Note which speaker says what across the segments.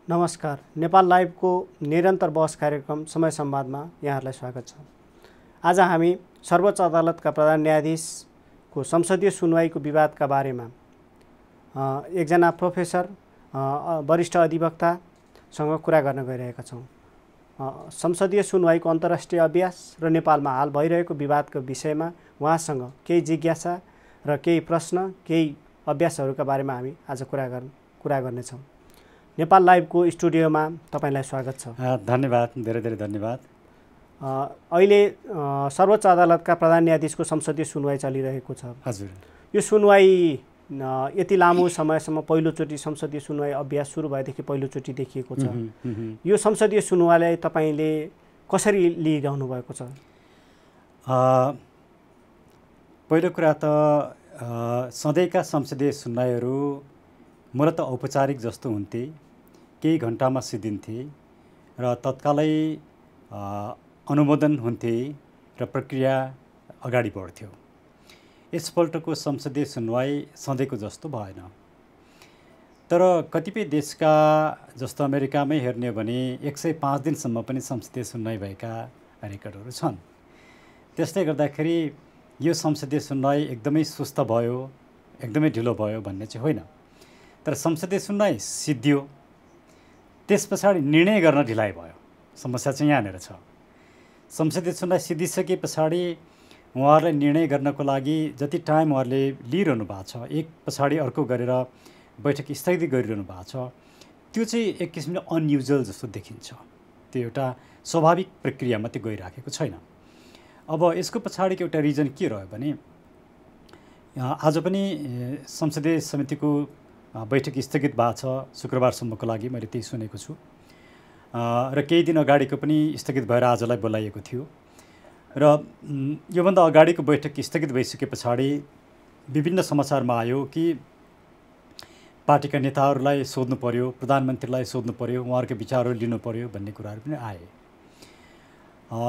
Speaker 1: नमस्कार। नेपाल लाइभको निरन्तर बहस कार्यक्रम समय संवादमा यहाँहरूलाई स्वागत छ। आज हामी सर्वोच्च अदालतका प्रधान न्यायाधीशको संसदीय सुनवाईको विवादका बारेमा एकजना प्रोफेसर वरिष्ठ अधिवक्तासँग कुरा गर्न गइरहेका छौँ। संसदीय सुनवाईको अन्तर्राष्ट्रिय अभ्यास र नेपालमा हाल भइरहेको विवादको विषयमा उहाँसँग केही जिज्ञासा र केही प्रश्न, केही अभ्यासहरूका बारेमा हामी आज कुरा गर्नेछौँ। नेपाल लाइभको स्टुडियोमा तपाईलाई स्वागत छ।
Speaker 2: धन्यवाद, धेरै धेरै धन्यवाद।
Speaker 1: अहिले सर्वोच्च अदालतका प्रधान न्यायाधीशको संसदीय सुनवाई चलिरहेको छ।
Speaker 2: हजुर,
Speaker 1: यो सुनवाई यति लामो समयसम्म पहिलोचोटि संसदीय सुनवाई अभ्यास सुरु भएदेखि पहिलोचोटि देखिएको छ। यो संसदीय सुनवाईलाई तपाईँले कसरी लिइरहनु भएको छ?
Speaker 2: पहिलो कुरा त सधैँका संसदीय सुनवाईहरू मूलत औपचारिक जस्तो हुन्थे, केही घन्टामा सिद्धिन्थे र तत्कालै अनुमोदन हुन्थे र प्रक्रिया अगाडि बढ्थ्यो। यसपल्टको संसदीय सुनवाई सधैँको जस्तो भएन। तर कतिपय देशका जस्तो अमेरिकामै हेर्ने हो भने 105 दिनसम्म पनि संसदीय सुनवाई भएका रेकर्डहरू छन्। त्यसले गर्दाखेरि यो संसदीय सुनवाई एकदमै सुस्त भयो, एकदमै ढिलो भयो भन्ने चाहिँ होइन। तर संसदीय सुनवाई सिद्धियो, त्यस पछाडि निर्णय गर्न ढिलाइ भयो। समस्या चाहिँ यहाँनिर छ। संसदीय सुनवाई सिद्धिसके पछाडि उहाँहरूलाई निर्णय गर्नको लागि जति टाइम उहाँहरूले लिइरहनु भएको छ, एक पछाडि अर्को गरेर बैठक स्थगित गरिरहनु भएको छ, त्यो चाहिँ एक किसिमले अनयुजुअल जस्तो देखिन्छ। त्यो एउटा स्वाभाविक प्रक्रियामा त्यो गइराखेको छैन। अब यसको पछाडिको एउटा रिजन के रह्यो भने आज पनि संसदीय समितिको बैठक स्थगित भएको छ शुक्रबारसम्मको लागि, मैले त्यही सुनेको छु। र केही दिन अगाडिको पनि स्थगित भएर आजलाई बोलाइएको थियो। र योभन्दा अगाडिको बैठक स्थगित भइसके पछाडि विभिन्न समाचारमा आयो कि पार्टीका नेताहरूलाई सोध्नु पर्यो, प्रधानमन्त्रीलाई सोध्नु पर्यो, उहाँहरूको विचारहरू लिनु पर्यो भन्ने कुराहरू पनि आए।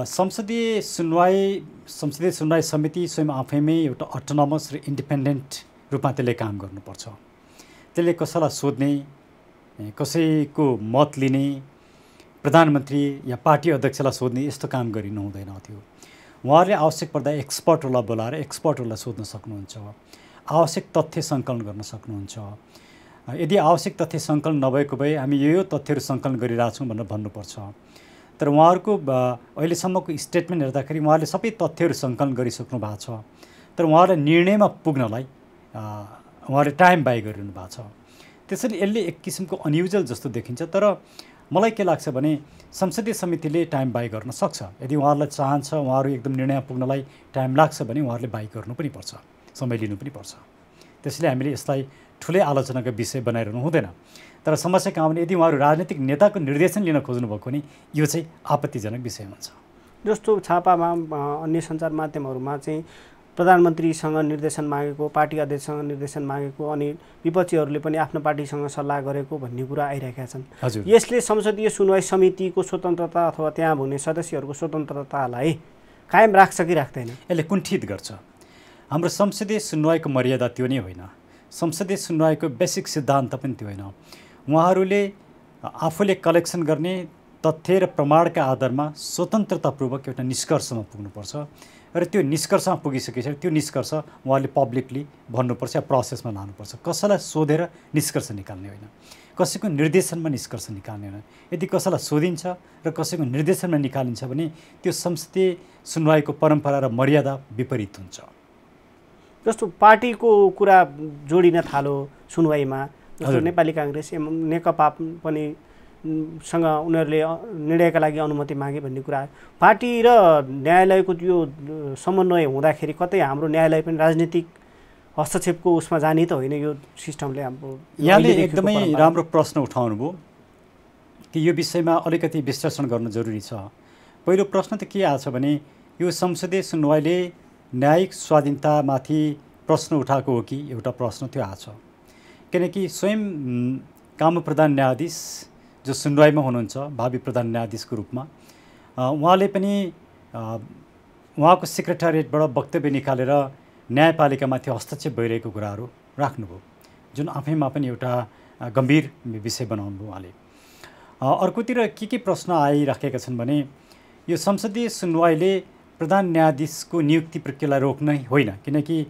Speaker 2: संसदीय सुनवाई समिति स्वयं आफैमै एउटा अटोनोमस र इन्डिपेन्डेन्ट रूपमा त्यसले काम गर्नुपर्छ। त्यसले कसैलाई सोध्ने, कसैको मत लिने, प्रधानमन्त्री या पार्टी अध्यक्षलाई सोध्ने यस्तो काम गरिनु हुँदैन थियो। उहाँहरूले आवश्यक पर्दा एक्सपर्टहरूलाई बोलाएर एक्सपर्टहरूलाई सोध्न सक्नुहुन्छ, आवश्यक तथ्य सङ्कलन गर्न सक्नुहुन्छ। यदि आवश्यक तथ्य सङ्कलन नभएको भए हामी यो तथ्यहरू सङ्कलन गरिरहेछौँ भनेर भन्नुपर्छ। तर उहाँहरूको अहिलेसम्मको स्टेटमेन्ट हेर्दाखेरि उहाँहरूले सबै तथ्यहरू सङ्कलन गरिसक्नु भएको छ। तर उहाँहरूलाई निर्णयमा पुग्नलाई उहाँहरूले टाइम बाई गरिरहनु भएको छ। त्यसैले यसले एक किसिमको अनयुजुअल जस्तो देखिन्छ। तर मलाई के लाग्छ भने संसदीय समितिले टाइम बाई गर्न सक्छ। यदि उहाँहरूलाई चाहन्छ, उहाँहरू एकदम निर्णयमा पुग्नलाई टाइम लाग्छ भने उहाँहरूले बाई गर्नु पनि पर्छ, समय लिनु पनि पर्छ। त्यसैले हामीले यसलाई ठुलै आलोचनाको विषय बनाइरहनु हुँदैन। तर समस्या कहाँ भने यदि उहाँहरू राजनीतिक नेताको निर्देशन लिन खोज्नुभएको भने यो चाहिँ आपत्तिजनक विषय हुन्छ।
Speaker 1: जस्तो छापामा अन्य सञ्चार माध्यमहरूमा चाहिँ प्रधानमन्त्रीसँग निर्देशन मागेको, पार्टी अध्यक्षसँग निर्देशन मागेको, अनि विपक्षीहरूले पनि आफ्नो पार्टीसँग सल्लाह गरेको भन्ने कुरा आइरहेका छन्। यसले संसदीय सुनवाई समितिको स्वतन्त्रता अथवा त्यहाँ हुने सदस्यहरूको स्वतन्त्रतालाई कायम राख्छ कि राख्दैन?
Speaker 2: यसले कुण्ठित गर्छ। हाम्रो संसदीय सुनवाईको मर्यादा त्यो नै होइन, संसदीय सुनवाईको बेसिक सिद्धान्त पनि त्यो होइन। उहाँहरूले आफूले कलेक्सन गर्ने तथ्य र प्रमाणका आधारमा स्वतन्त्रतापूर्वक एउटा निष्कर्षमा पुग्नुपर्छ र त्यो निष्कर्षमा पुगिसकेपछि त्यो निष्कर्ष उहाँले पब्लिकली भन्नुपर्छ या प्रोसेसमा लानुपर्छ। कसैलाई सोधेर निष्कर्ष निकाल्ने होइन, कसैको निर्देशनमा निष्कर्ष निकाल्ने होइन। यदि कसैलाई सोधिन्छ र कसैको निर्देशनमा निकालिन्छ भने त्यो संसदीय सुनवाईको परम्परा र मर्यादा विपरीत हुन्छ।
Speaker 1: जस्तो पार्टीको कुरा जोडिन थालो सुनवाईमा, जस्तो नेपाली काङ्ग्रेस, नेकपा पनि सँग उनीहरूले निर्णयका लागि अनुमति मागे भन्ने कुरा आयो। पार्टी र न्यायालयको यो समन्वय हुँदाखेरि कतै हाम्रो न्यायालय पनि राजनीतिक हस्तक्षेपको उसमा जाने त होइन यो सिस्टमले? हाम्रो
Speaker 2: यहाँले एकदमै राम्रो प्रश्न उठाउनुभयो कि यो विषयमा अलिकति विश्लेषण गर्नु जरुरी छ। पहिलो प्रश्न त के आछ भने यो संसदीय सुनवाईले न्यायिक स्वाधीनतामाथि प्रश्न उठाएको हो कि एउटा प्रश्न त्यो आछ। किनकि स्वयं कामप्रधान न्यायाधीश जो सुनवाईमा हुनुहुन्छ, भावी प्रधान न्यायाधीशको रूपमा, उहाँले पनि उहाँको सेक्रेटारिएटबाट वक्तव्य निकालेर न्यायपालिकामाथि हस्तक्षेप भइरहेको कुराहरू राख्नुभयो, जुन आफैमा पनि एउटा गम्भीर विषय बनाउनुभयो उहाँले। अर्कोतिर के प्रश्न आइराखेका छन् भने यो संसदीय सुनवाईले प्रधान न्यायाधीशको नियुक्ति प्रक्रियालाई रोक्नै होइन, किनकि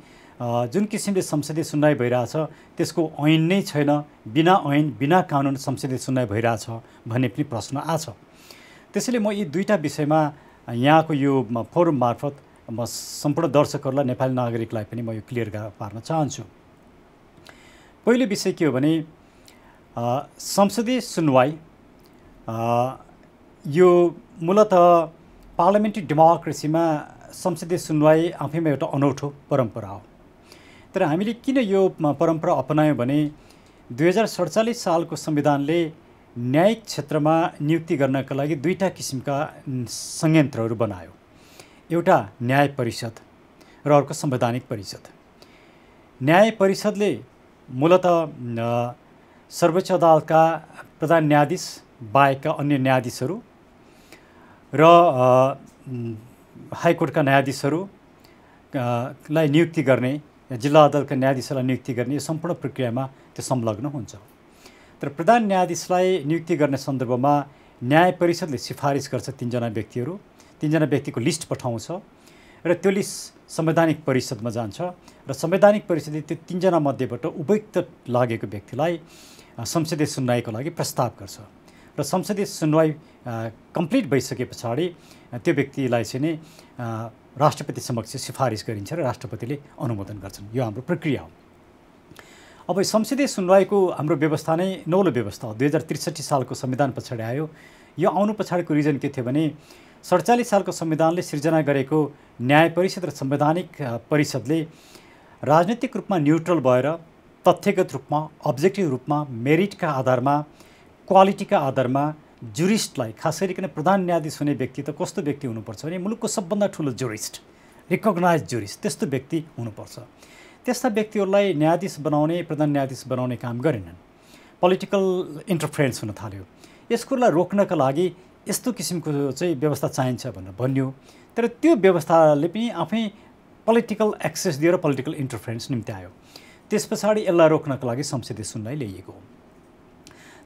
Speaker 2: जुन किसिमले संसदीय सुनवाई भइरहेछ त्यसको ऐन नै छैन, बिना ऐन बिना कानुन संसदीय सुनवाई भइरहेछ भन्ने पनि प्रश्न आछ। त्यसैले म यी दुईटा विषयमा यहाँको यो फोरम मार्फत म सम्पूर्ण दर्शकहरूलाई, नेपाली नागरिकलाई पनि म यो क्लियर पार्न चाहन्छु। पहिलो विषय के हो भने संसदीय सुनवाई यो मूलत पार्लियामेन्ट्री डेमोक्रेसीमा संसदीय सुनवाई आफैमा एउटा अनौठो परम्परा हो। तर हामीले किन यो परम्परा अपनायौँ भने 2047 सालको संविधानले न्यायिक क्षेत्रमा नियुक्ति गर्नका लागि दुईटा किसिमका संयन्त्रहरू बनायो। एउटा न्याय परिषद र अर्को संवैधानिक परिषद। न्याय परिषदले मूलत सर्वोच्च अदालतका प्रधान न्यायाधीश बाहेकका अन्य न्यायाधीशहरू र हाइकोर्टका न्यायाधीशहरूलाई नियुक्ति गर्ने, जिल्ला अदालतका न्यायाधीशलाई नियुक्ति गर्ने यो सम्पूर्ण प्रक्रियामा त्यो संलग्न हुन्छ। तर प्रधान न्यायाधीशलाई नियुक्ति गर्ने सन्दर्भमा न्याय परिषदले सिफारिस गर्छ, तीनजना व्यक्तिको लिस्ट पठाउँछ र त्यो लिस्ट संवैधानिक परिषदमा जान्छ र संवैधानिक परिषदले त्यो तीनजना मध्येबाट उपयुक्त लागेको व्यक्तिलाई संसदीय सुनवाईको लागि प्रस्ताव गर्छ र संसदीय सुनवाई कम्प्लिट भइसके पछाडि त्यो व्यक्तिलाई चाहिँ नै राष्ट्रपति समक्ष सिफारिस गरिन्छ र राष्ट्रपतिले अनुमोदन गर्छन्। यो हाम्रो प्रक्रिया हो। अब संसदीय सुनवाईको हाम्रो व्यवस्था नै नौलो व्यवस्था हो। 2063 सालको संविधान पछाडि आयो। यो आउनु पछाडिको रिजन के थियो भने 47 सालको संविधानले सिर्जना गरेको न्याय परिषद र संवैधानिक परिषदले राजनीतिक रूपमा न्युट्रल भएर तथ्यगत रूपमा, अब्जेक्टिभ रूपमा, मेरिटका आधारमा, क्वालिटीका आधारमा जुरिस्टलाई, खास गरिकन प्रधान न्यायाधीश हुने व्यक्ति त कस्तो व्यक्ति हुनुपर्छ भने मुलुकको सबभन्दा ठुलो जुरिस्ट, रिकग्नाइज जुरिस्ट, त्यस्तो व्यक्ति हुनुपर्छ। त्यस्ता व्यक्तिहरूलाई न्यायाधीश बनाउने, प्रधान न्यायाधीश बनाउने काम गरेनन्। पोलिटिकल इन्टरफेरेन्स हुन थाल्यो। यस कुरालाई रोक्नका लागि यस्तो किसिमको चाहिँ व्यवस्था चाहिन्छ भनेर भनियो। तर त्यो व्यवस्थाले पनि आफै पोलिटिकल एक्सेस दिएर पोलिटिकल इन्टरफेरेन्स निम्ति आयो। त्यस पछाडि यसलाई रोक्नका लागि संसदीय सुनवाई ल्याइएको हो।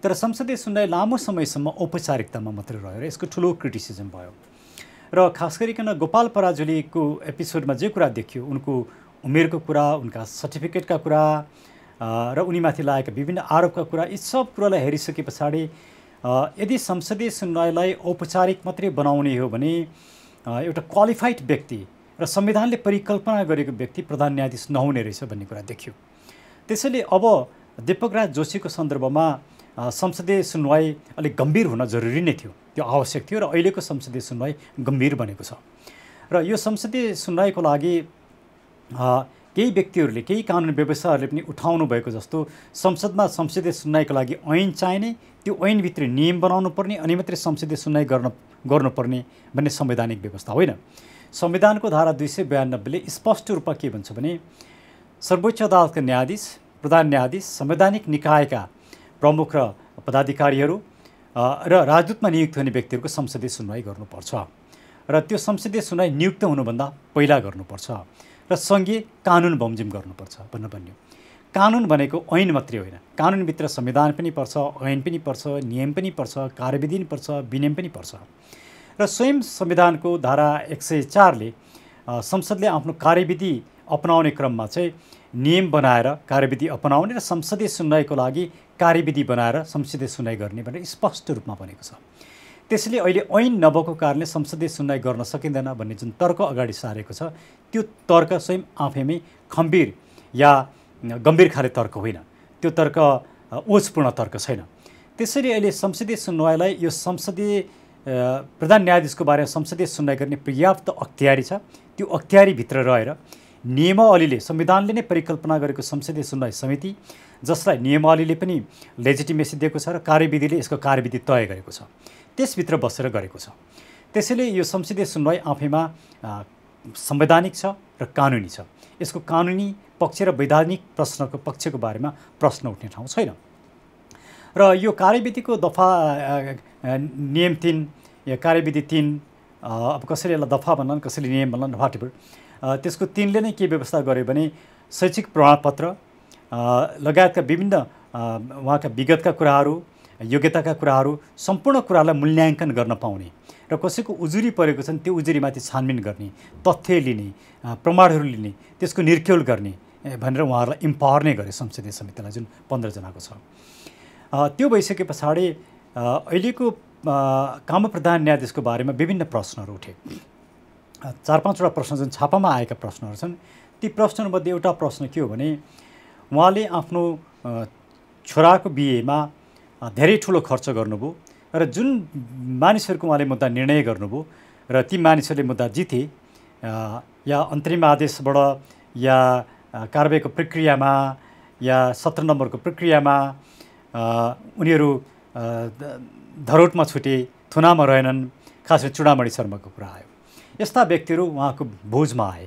Speaker 2: तर संसदीय सुनवाई लामो समयसम्म औपचारिकतामा मात्रै रह्यो र यसको ठुलो क्रिटिसिजम भयो। र खास गरिकन गोपाल पराजुलीको एपिसोडमा जे कुरा देखियो, उनको उमेरको कुरा, उनका सर्टिफिकेटका कुरा र उनीमाथि लागेका विभिन्न आरोपका कुरा, यी सब कुरालाई हेरिसके पछाडि यदि संसदीय सुनवाईलाई औपचारिक मात्रै बनाउने हो भने एउटा क्वालिफाइड व्यक्ति र संविधानले परिकल्पना गरेको व्यक्ति प्रधान न्यायाधीश नहुने रहेछ भन्ने कुरा देखियो। त्यसैले अब दीपकराज जोशीको सन्दर्भमा संसदीय सुनवाई अलिक गम्भीर हुन जरुरी नै थियो, त्यो आवश्यक थियो र अहिलेको संसदीय सुनवाई गम्भीर बनेको छ। र यो संसदीय सुनवाईको लागि केही व्यक्तिहरूले, केही कानुन व्यवस्थाहरूले पनि उठाउनु भएको जस्तो संसदमा संसदीय सुनवाईको लागि ऐन चाहिने, त्यो ऐनभित्र नियम बनाउनु पर्ने, अनि मात्रै संसदीय सुनवाई गर्नुपर्ने भन्ने संवैधानिक व्यवस्था होइन। संविधानको धारा 292ले स्पष्ट रूपमा के भन्छ भने सर्वोच्च अदालतका न्यायाधीश, प्रधान न्यायाधीश, संवैधानिक निकायका प्रमुख र पदाधिकारीहरू र राजदूतमा नियुक्त हुने व्यक्तिहरूको संसदीय सुनवाई गर्नुपर्छ र त्यो संसदीय सुनवाई नियुक्त हुनुभन्दा पहिला गर्नुपर्छ र सङ्घीय कानुन बमोजिम गर्नुपर्छ भन्नु भन्यो। कानुन भनेको ऐन मात्रै होइन, कानुनभित्र संविधान पनि पर्छ, ऐन पनि पर्छ, नियम पनि पर्छ, कार्यविधि पनि पर्छ, विनियम पनि पर्छ। र स्वयं संविधानको धारा 104ले संसदले आफ्नो कार्यविधि अपनाउने क्रममा चाहिँ नियम बनाएर कार्यविधि अपनाउने र संसदीय सुनवाईको लागि कार्यविधि बनाएर संसदीय सुनवाई गर्ने भनेर स्पष्ट रूपमा भनेको छ। त्यसैले अहिले ऐन नभएको कारणले संसदीय सुनवाई गर्न सकिँदैन भन्ने जुन तर्क अगाडि सारेको छ, त्यो तर्क स्वयं आफैमै खम्बीर या गम्भीर खाले तर्क होइन, त्यो तर्क ओजपूर्ण तर्क छैन। त्यसैले अहिले संसदीय सुनवाईलाई यो संसदीय प्रधान न्यायाधीशको बारेमा संसदीय सुनवाई गर्ने पर्याप्त अख्तियारी छ। त्यो अख्तियारीभित्र रहेर नियमावलीले, संविधानले नै परिकल्पना गरेको संसदीय सुनवाई समिति, जसलाई नियमावलीले पनि लेजिटिमेसी दिएको छ र कार्यविधिले यसको कार्यविधि तय गरेको छ, त्यसभित्र बसेर गरेको छ। त्यसैले यो संसदीय सुनवाई आफैमा संवैधानिक छ र कानुनी छ। यसको कानुनी पक्ष र वैधानिक प्रश्नको पक्षको बारेमा प्रश्न उठ्ने ठाउँ छैन। र यो कार्यविधिको दफा नियम 3 या कार्यविधि 3, अब कसैले यसलाई दफा भन्लान्, कसैले नियम भन्लान्, वाटेभर, त्यसको 3ले नै के व्यवस्था गर्यो भने शैक्षिक प्रमाणपत्र लगायतका विभिन्न उहाँका विगतका कुराहरू योग्यताका कुराहरू सम्पूर्ण कुरालाई मूल्याङ्कन गर्न पाउने र कसैको उजुरी परेको छन् त्यो उजुरीमाथि छानबिन गर्ने, तथ्य लिने, प्रमाणहरू लिने, त्यसको निर्क्युल गर्ने भनेर उहाँहरूलाई इम्पावर नै गरे संसदीय समितिलाई, जुन 15 जनाको छ। त्यो भइसके पछाडि अहिलेको कामप्रधान न्यायाधीशको बारेमा विभिन्न प्रश्नहरू उठे। 4-5वटा प्रश्न जुन छापामा आएका प्रश्नहरू छन्, ती प्रश्नहरूमध्ये एउटा प्रश्न के हो भने उहाँले आफ्नो छोराको बिहेमा धेरै ठुलो खर्च गर्नुभयो र जुन मानिसहरूको उहाँले मुद्दा निर्णय गर्नुभयो र ती मानिसहरूले मुद्दा जिते, या अन्तरिम आदेशबाट या कारबाहीको प्रक्रियामा या 17 नम्बरको प्रक्रियामा उनीहरू धरोटमा छुटे, थुनामा रहेनन्, खास गरी चुडामणि शर्माको कुरा आयो। यस्ता व्यक्तिहरू उहाँको भोजमा आए।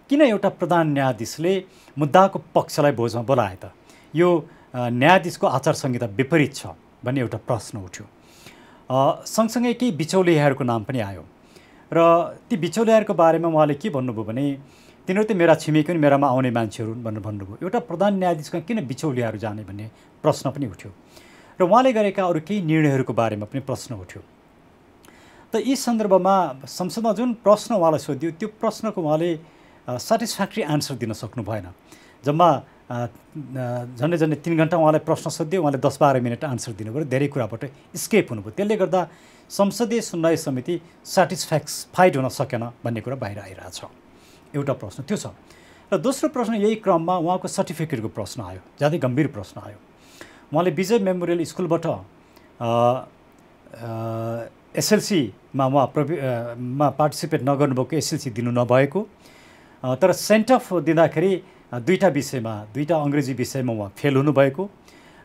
Speaker 2: किन एउटा प्रधान न्यायाधीशले मुद्दाको पक्षलाई भोजमा बोलाए त? यो न्यायाधीशको आचार संहिता विपरीत छ भन्ने एउटा प्रश्न उठ्यो। सँगसँगै केही बिचौलियाहरूको नाम पनि आयो र ती बिचौलियाहरूको बारेमा उहाँले के भन्नुभयो भने तिनीहरू त मेरा छिमेकी पनि मेरामा आउने मान्छेहरू भनेर भन्नुभयो। एउटा प्रधान न्यायाधीशका किन बिचौलियाहरू जाने भन्ने प्रश्न पनि उठ्यो र उहाँले गरेका अरू केही निर्णयहरूको बारेमा पनि प्रश्न उठ्यो। त यी सन्दर्भमा संसदमा जुन प्रश्न उहाँलाई सोधियो त्यो प्रश्नको उहाँले सेटिस्फ्याक्ट्री आन्सर दिन सक्नु भएन। जम्मा झन्डै 3 घन्टा उहाँलाई प्रश्न सोधियो, उहाँले 10-12 मिनट आन्सर दिनुभयो, धेरै कुराबाट स्केप हुनुभयो। त्यसले गर्दा संसदीय सुनवाई समिति सेटिस्फ्याक्टिड हुन सकेन भन्ने कुरा बाहिर आइरहेछ। एउटा प्रश्न त्यो छ। र दोस्रो प्रश्न यही क्रममा उहाँको सर्टिफिकेटको प्रश्न आयो, ज्यादै गम्भीर प्रश्न आयो। उहाँले विजय मेमोरियल स्कुलबाट एसएलसीमा पार्टिसिपेट नगर्नुभएको, एसएलसी दिनु नभएको, तर सेन्ट अफ दिँदाखेरि 2टा विषयमा, 2टा अङ्ग्रेजी विषयमा उहाँ फेल हुनुभएको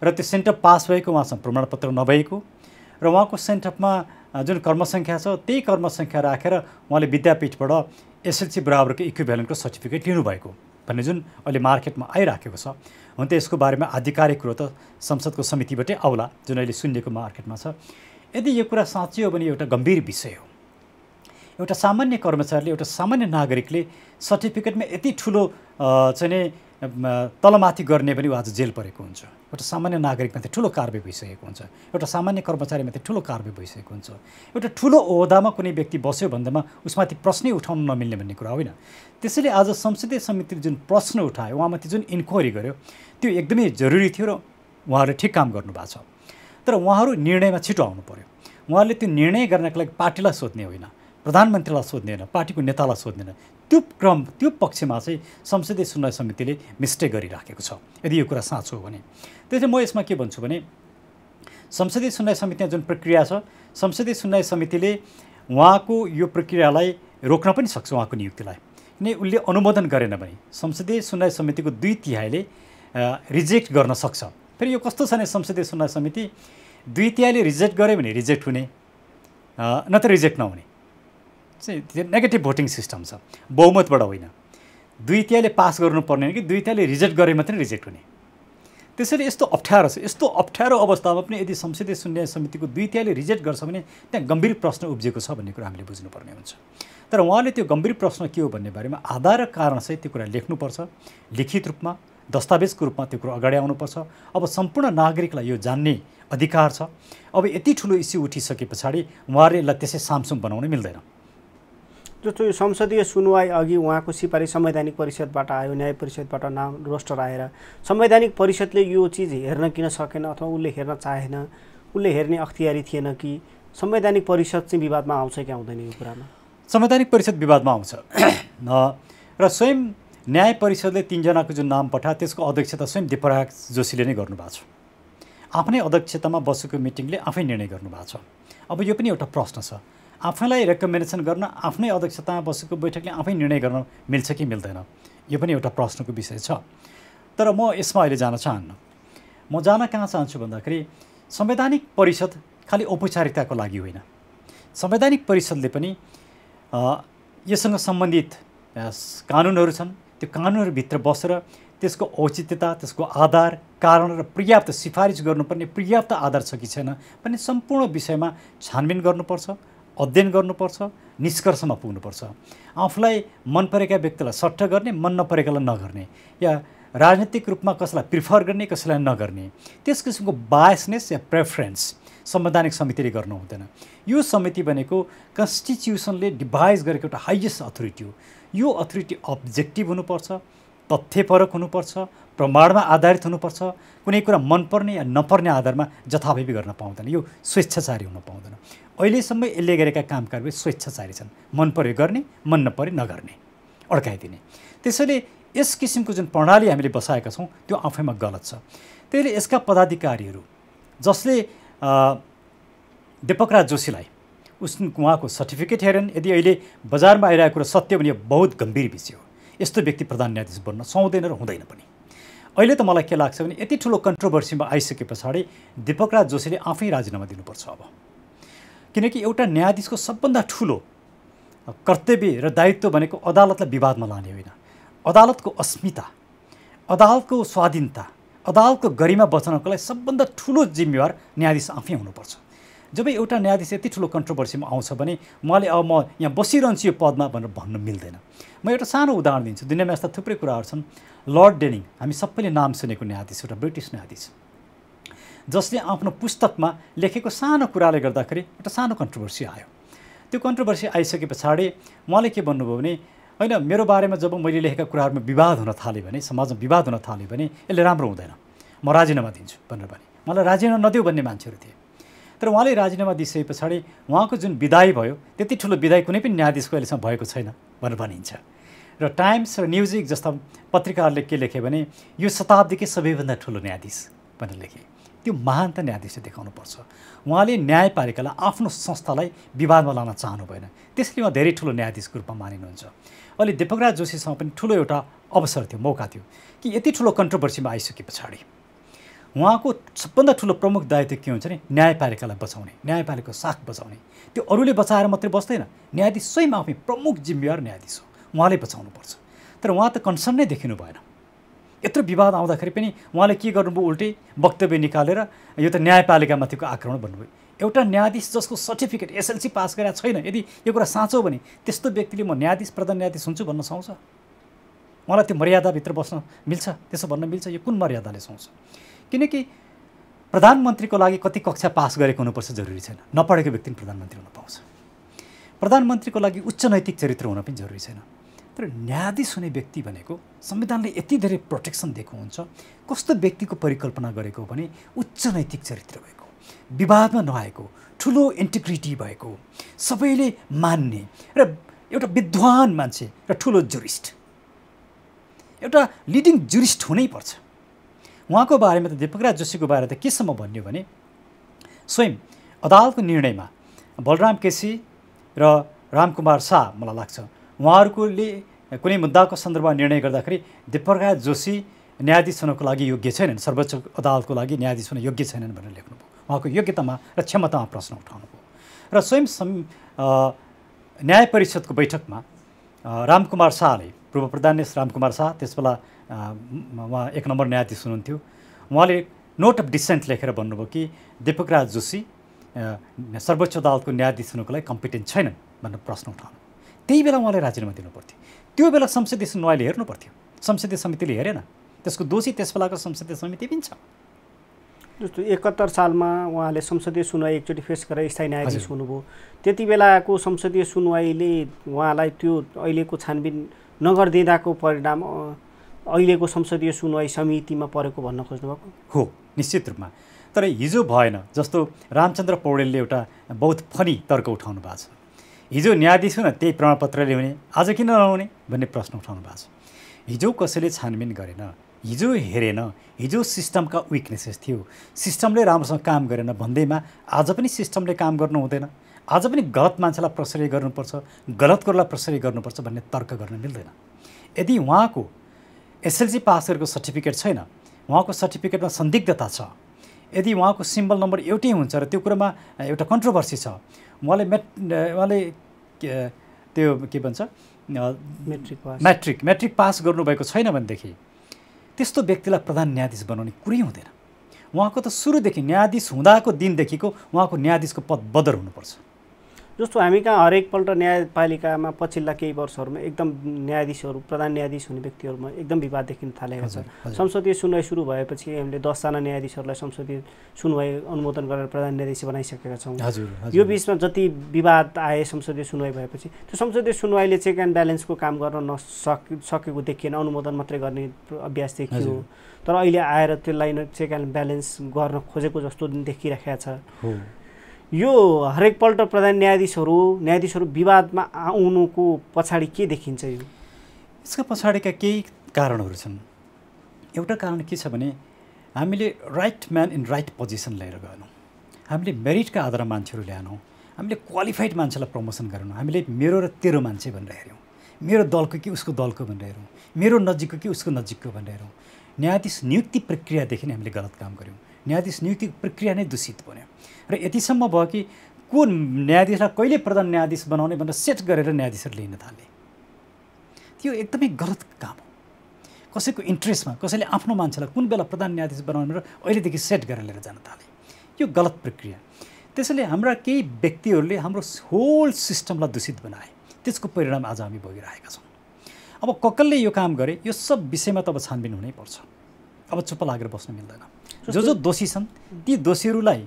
Speaker 2: र त्यो सेन्ट अफ पास भएको उहाँसँग प्रमाणपत्र नभएको र उहाँको सेन्ट अफमा जुन कर्मसङ्ख्या छ त्यही कर्मसङ्ख्या राखेर उहाँले विद्यापीठबाट एसएलसी बराबरको इक्विभ्यालेन्टको सर्टिफिकेट लिनुभएको भन्ने जुन अहिले मार्केटमा आइराखेको छ। हुन त यसको बारेमा आधिकारिक कुरो त संसदको समितिबाटै आउला, जुन अहिले सुन्नेको मार्केटमा छ। यदि यो कुरा साँच्चै हो भने एउटा गम्भीर विषय हो। एउटा सामान्य कर्मचारीले, एउटा सामान्य नागरिकले सर्टिफिकेटमा यति ठुलो चाहिँ तलमाथि गर्ने पनि आज जेल परेको हुन्छ। एउटा सामान्य नागरिकमाथि ठुलो कारबाही भइसकेको हुन्छ, एउटा सामान्य कर्मचारीमाथि ठुलो कारबाही भइसकेको हुन्छ। एउटा ठुलो ओहदामा कुनै व्यक्ति बस्यो भन्दामा उसमाथि प्रश्नै उठाउन नमिल्ने भन्ने कुरा होइन। त्यसैले आज संसदीय समितिले जुन प्रश्न उठायो, उहाँमाथि जुन इन्क्वायरी गर्यो, त्यो एकदमै जरुरी थियो र उहाँहरूले ठिक काम गर्नुभएको छ। तर उहाँहरू निर्णयमा छिटो आउनु पर्यो। उहाँहरूले त्यो निर्णय गर्नको लागि पार्टीलाई सोध्ने होइन, प्रधानमन्त्रीलाई सोध्ने होइन, पार्टीको नेतालाई सोध्ने होइन। त्यो पक्षमा चाहिँ संसदीय सुनवाई समितिले मिस्टेक गरिराखेको छ, यदि यो कुरा साँचो हो भने। त्यसैले म यसमा के भन्छु भने संसदीय सुनवाई समितिमा जुन प्रक्रिया छ, संसदीय सुनवाई समितिले उहाँको यो प्रक्रियालाई रोक्न पनि सक्छ, उहाँको नियुक्तिलाई। किन उसले अनुमोदन गरेन भने संसदीय सुनवाई समितिको 2/3ले रिजेक्ट गर्न सक्छ। फेरि यो कस्तो छ भने संसदीय सुनवाई समिति 2/3ले रिजेक्ट गऱ्यो भने रिजेक्ट हुने, नत्र रिजेक्ट नहुने चाहिँ नेगेटिभ भोटिङ सिस्टम छ, बहुमतबाट होइन। 2/3ले पास गर्नुपर्ने कि 2/3ले रिजेक्ट गरे मात्रै रिजेक्ट हुने। त्यसैले यस्तो अप्ठ्यारो छ। यस्तो अप्ठ्यारो अवस्थामा पनि यदि संसदीय सुनवाई समितिको 2/3ले रिजेक्ट गर्छ भने त्यहाँ गम्भीर प्रश्न उब्जेको छ भन्ने कुरा हामीले बुझ्नुपर्ने हुन्छ। तर उहाँले त्यो गम्भीर प्रश्न के हो भन्ने बारेमा आधार र कारणसहित त्यो कुरा लेख्नुपर्छ, लिखित रूपमा, दस्तावेजको रूपमा त्यो कुरा अगाडि आउनुपर्छ। अब सम्पूर्ण नागरिकलाई यो जान्ने अधिकार छ। अब यति ठुलो इस्यु उठिसके पछाडि उहाँहरूले यसलाई त्यसै सामसुम बनाउन मिल्दैन।
Speaker 1: जस्तो यो संसदीय सुनवाई अघि उहाँको सिफारिस संवैधानिक परिषदबाट आयो, न्याय परिषदबाट नाम रोस्टर आएर संवैधानिक परिषदले यो चिज हेर्न किन सकेन अथवा उसले हेर्न चाहेन, उसले हेर्ने अख्तियारी थिएन कि संवैधानिक परिषद चाहिँ विवादमा आउँछ कि आउँदैन? यो कुरामा
Speaker 2: संवैधानिक परिषद विवादमा आउँछ र स्वयं न्याय परिषदले 3 जनाको जुन नाम पठायो त्यसको अध्यक्षता स्वयं दीपराग जोशीले नै गर्नुभएको छ। आफ्नै अध्यक्षतामा बसेको मिटिङले आफै निर्णय गर्नुभएको छ। अब यो पनि एउटा प्रश्न छ, आफैलाई रेकमेन्डेसन गर्न आफ्नै अध्यक्षतामा बसेको बैठकले आफै निर्णय गर्न मिल्छ कि मिल्दैन, यो पनि एउटा प्रश्नको विषय छ। तर म यसमा अहिले जान चाहन्न। म जान कहाँ चाहन्छु भन्दाखेरि संवैधानिक परिषद खालि औपचारिकताको लागि होइन। संवैधानिक परिषदले पनि योसँग सम्बन्धित कानुनहरू छन्, त्यो कानुनहरूभित्र बसेर त्यसको औचित्यता, त्यसको आधार, कारण र पर्याप्त सिफारिस गर्नुपर्ने पर्याप्त आधार छ कि छैन भन्ने सम्पूर्ण विषयमा छानबिन गर्नुपर्छ, अध्ययन गर्नुपर्छ, निष्कर्षमा पुग्नुपर्छ। आफूलाई मन परेका व्यक्तिलाई सट्ट गर्ने, मन नपरेकालाई नगर्ने, या राजनीतिक रूपमा कसैलाई प्रिफर गर्ने कसैलाई नगर्ने त्यस किसिमको बायसनेस या प्रेफरेन्स संवैधानिक समितिले गर्नु हुँदैन। यो समिति भनेको कन्स्टिट्युसनले डिभाइज गरेको एउटा हाइएस्ट अथोरिटी हो। यो अथोरिटी अब्जेक्टिभ हुनुपर्छ, तथ्यपरक हुनुपर्छ, प्रमाणमा आधारित हुनुपर्छ, कुनै कुरा मनपर्ने या नपर्ने आधारमा जथाभावी गर्न पाउँदैन, यो स्वेच्छाचारी हुन पाउँदैन। अहिलेसम्म यसले गरेका काम कारबाही स्वेच्छाचारी छन्, मन पर्यो गर्ने, मन नपर्यो नगर्ने, अड्काइदिने। त्यसैले यस किसिमको जुन प्रणाली हामीले बसाएका छौँ त्यो आफैमा गलत छ। त्यसले यसका पदाधिकारीहरू जसले दीपकराज जोशीलाई उहाँको सर्टिफिकेट हेरेन्, यदि अहिले बजारमा आइरहेको कुरा सत्य भने यो बहुत गम्भीर विषय हो। यस्तो व्यक्ति प्रधान न्यायाधीश बन्न सुहाउँदैन र हुँदैन पनि। अहिले त मलाई के लाग्छ भने यति ठुलो कन्ट्रोभर्सीमा आइसके पछाडि दीपकराज जोशीले आफै राजीनामा दिनुपर्छ अब, किनकि एउटा न्यायाधीशको सबभन्दा ठुलो कर्तव्य र दायित्व भनेको अदालतलाई विवादमा लाने होइन, अदालतको अस्मिता, अदालतको स्वाधीनता, अदालतको गरिमा बचाउनको लागि सबभन्दा ठुलो जिम्मेवार न्यायाधीश आफै हुनुपर्छ। जब एउटा न्यायाधीश यति ठुलो कन्ट्रोभर्सीमा आउँछ भने उहाँले अब म यहाँ बसिरहन्छु यो पदमा भनेर भन्न मिल्दैन। म एउटा सानो उदाहरण दिन्छु। दुनियाँमा यस्ता थुप्रै कुराहरू छन्। लर्ड डेनिङ, हामी सबैले नाम सुनेको न्यायाधीश, एउटा ब्रिटिस न्यायाधीश, जसले आफ्नो पुस्तकमा लेखेको सानो कुराले गर्दाखेरि एउटा सानो कन्ट्रोभर्सी आयो। त्यो कन्ट्रोभर्सी आइसके पछाडि उहाँले के भन्नुभयो भने होइन, मेरो बारेमा जब मैले लेखेका कुराहरूमा विवाद हुन थाल्यो भने, समाजमा विवाद हुन थाल्यो भने यसले राम्रो हुँदैन, म राजीनामा दिन्छु भनेर भने। मलाई राजीनामा नदेऊ भन्ने मान्छेहरू थिए। तर उहाँले राजीनामा दिइसके पछाडि उहाँको जुन विदाई भयो त्यति ठुलो विदाई कुनै पनि न्यायाधीशको अहिलेसम्म भएको छैन भनेर भनिन्छ। र टाइम्स र न्युजिक जस्ता पत्रिकाहरूले के लेखे भने यो शताब्दीकै सबैभन्दा ठुलो न्यायाधीश भनेर लेखे। त्यो महानता न्यायाधीशले देखाउनुपर्छ। उहाँले न्यायपालिकालाई आफ्नो संस्थालाई विवादमा लान चाहनु भएन, त्यसले उहाँ धेरै ठुलो न्यायाधीशको रूपमा मानिनुहुन्छ। अहिले दीपकराज जोशीसँग पनि ठुलो एउटा अवसर थियो, मौका थियो कि यति ठुलो कन्ट्रोभर्सीमा आइसके पछाडि उहाँको सबभन्दा ठुलो प्रमुख दायित्व के हुन्छ भने न्यायपालिकालाई बचाउने, न्यायपालिकाको साख बचाउने। त्यो अरूले बचाएर मात्रै बस्दैन, न्यायाधीश स्वयं आफै प्रमुख जिम्मेवार न्यायाधीश हो, उहाँले बचाउनुपर्छ। तर उहाँ त कन्सर्न नै देखिनु भएन। यत्रो विवाद आउँदाखेरि पनि उहाँले के गर्नुभयो, उल्टै वक्तव्य निकालेर यो त न्यायपालिकामाथिको आक्रमण भन्नुभयो। एउटा न्यायाधीश जसको सर्टिफिकेट एसएलसी पास गरेका छैन, यदि यो कुरा साँचो भने त्यस्तो व्यक्तिले म न्यायाधीश प्रधान न्यायाधीश हुन्छु भन्न सुहाउँछ? उहाँलाई त्यो मर्यादाभित्र बस्न मिल्छ? त्यसो भन्न मिल्छ? यो कुन मर्यादाले सुहाउँछ? किनकि प्रधानमन्त्रीको लागि कति कक्षा पास गरेको हुनुपर्छ जरुरी छैन, नपढेको व्यक्ति पनि प्रधानमन्त्री हुन पाउँछ। प्रधानमन्त्रीको लागि उच्च नैतिक चरित्र हुन पनि जरुरी छैन। तर न्यायाधीश हुने व्यक्ति भनेको संविधानले यति धेरै प्रोटेक्सन दिएको हुन्छ। कस्तो व्यक्तिको परिकल्पना गरेको भने उच्च नैतिक चरित्र भएको, विवादमा नआएको, ठुलो इन्टिग्रिटी भएको, सबैले मान्ने र एउटा विद्वान मान्छे र ठुलो जुरिस्ट, एउटा लिडिङ जुरिस्ट हुनैपर्छ। उहाँको बारेमा त दीपकराज जोशीको बारे त केसम्म भन्यो भने स्वयं अदालतको निर्णयमा बलराम केसी र रामकुमार शाह, मलाई लाग्छ उहाँहरूले कुनै मुद्दाको सन्दर्भमा निर्णय गर्दाखेरि दीपकराज जोशी न्यायाधीश हुनको लागि योग्य छैनन्, सर्वोच्च अदालतको लागि न्यायाधीश हुन योग्य छैनन् भनेर लेख्नुभयो। उहाँको योग्यतामा र क्षमतामा प्रश्न उठाउनुभयो। र स्वयं न्याय परिषदको बैठकमा रामकुमार शाहले, पूर्व प्रधान न्यायाधीश रामकुमार शाह, त्यसबेला उहाँ 1 नम्बर न्यायाधीश हुनुहुन्थ्यो, उहाँले नोट अफ डिसेन्ट लेखेर भन्नुभयो कि दीपकराज जोशी सर्वोच्च अदालतको न्यायाधीश हुनुको लागि कम्पिटेन्ट छैनन् भनेर प्रश्न उठाउनु। त्यही बेला उहाँले राजीनामा दिनुपर्थ्यो। त्यो बेला संसदीय सुनवाईले हेर्नु पर्थ्यो, संसदीय समितिले हेरेन। त्यसको दोषी त्यस बेलाको संसदीय समिति पनि छ।
Speaker 1: जस्तो 71 सालमा उहाँले संसदीय सुनवाई एकचोटि फेस गरेर स्थायी न्यायाधीश हुनुभयो। त्यति बेलाको संसदीय सुनवाईले उहाँलाई त्यो अहिलेको छानबिन नगरिदिँदाको परिणाम अहिलेको संसदीय सुनवाई समितिमा परेको भन्न खोज्नुभएको
Speaker 2: हो? निश्चित रूपमा। तर हिजो भएन। जस्तो रामचन्द्र पौडेलले एउटा बहुत फनी तर्क उठाउनु भएको छ। हिजो न्यायाधीश हुन त्यही प्रमाणपत्रले हुने, आज किन नहुने भन्ने प्रश्न उठाउनु भएको छ। हिजो कसैले छानबिन गरेन, हिजो हेरेन, हिजो सिस्टमका विकनेसेस थियो, सिस्टमले राम्रोसँग काम गरेन भन्दैमा आज पनि सिस्टमले काम गर्नु हुँदैन, आज पनि गलत मान्छेलाई प्रसरी गर्नुपर्छ, गलत कुरालाई प्रसरी गर्नुपर्छ भन्ने तर्क गर्न मिल्दैन। यदि उहाँको एसएलसी पास गरेको सर्टिफिकेट छैन, उहाँको सर्टिफिकेटमा संदिग्धता छ, यदि उहाँको सिम्बल नम्बर एउटै हुन्छ र त्यो कुरामा एउटा कन्ट्रोभर्सी छ, उहाँले त्यो के भन्छ म्याट्रिक पास गर्नुभएको छैन भनेदेखि त्यस्तो व्यक्तिलाई प्रधान न्यायाधीश बनाउने कुरै हुँदैन। उहाँको त सुरुदेखि न्यायाधीश हुँदाको दिनदेखिको उहाँको न्यायाधीशको पद बदर हुनुपर्छ।
Speaker 1: जस्तो हामी कहाँ हरेकपल्ट न्यायपालिकामा पछिल्ला केही वर्षहरूमा एकदम न्यायाधीशहरू प्रधान न्यायाधीश हुने व्यक्तिहरूमा एकदम विवाद देखिन थालेको छ। संसदीय सुनवाई सुरु भएपछि हामीले 10 जना न्यायाधीशहरूलाई संसदीय सुनवाई अनुमोदन गरेर प्रधान न्यायाधीश बनाइसकेका छौँ। यो बिचमा जति विवाद आए संसदीय सुनवाई भएपछि त्यो संसदीय सुनवाईले चेक एन्ड ब्यालेन्सको काम गर्न नसकेको देखिएन, अनुमोदन मात्रै गर्ने अभ्यास देखियो। तर अहिले आएर त्यसलाई चेक एन्ड ब्यालेन्स गर्न खोजेको जस्तो देखिरहेको छ। यो हरेकपल्ट प्रधान न्यायाधीशहरू विवादमा आउनुको पछाडि के देखिन्छ? यो
Speaker 2: यसका पछाडिका केही कारणहरू छन्। एउटा कारण के छ भने हामीले right man in right position लिएर गएनौँ, हामीले मेरिटका आधारमा मान्छेहरू ल्याएनौँ, हामीले क्वालिफाइड मान्छेलाई प्रमोसन गरेनौँ, हामीले मेरो र तेरो मान्छे भनेर हेऱ्यौँ, मेरो दलको कि उसको दलको भनेर हेऱ्यौँ, मेरो नजिकको कि उसको नजिकको भनेर हेऱ्यौँ। न्यायाधीश नियुक्ति प्रक्रियादेखि नै हामीले गलत काम गऱ्यौँ, न्यायाधीश नियुक्ति प्रक्रिया नै दूषित बन्यो र यतिसम्म भयो कि को न्यायाधीशलाई कहिले प्रधान न्यायाधीश बनाउने भनेर सेट गरेर न्यायाधीशहरू लिन थाले। त्यो एकदमै गलत काम हो। कसैको इन्ट्रेस्टमा कसैले आफ्नो मान्छेलाई कुन बेला प्रधान न्यायाधीश बनाउने भनेर अहिलेदेखि सेट गरेर लिएर जान थाले। यो गलत प्रक्रिया। त्यसैले हाम्रा केही व्यक्तिहरूले हाम्रो होल सिस्टमलाई दूषित बनाए, त्यसको परिणाम आज हामी भोगिरहेका छौँ। अब कसले यो काम गरे, यो सब विषयमा त अब छानबिन हुनैपर्छ। अब चुप्प लागेर बस्न मिल्दैन। जो दोषी छन् ती दोषीहरूलाई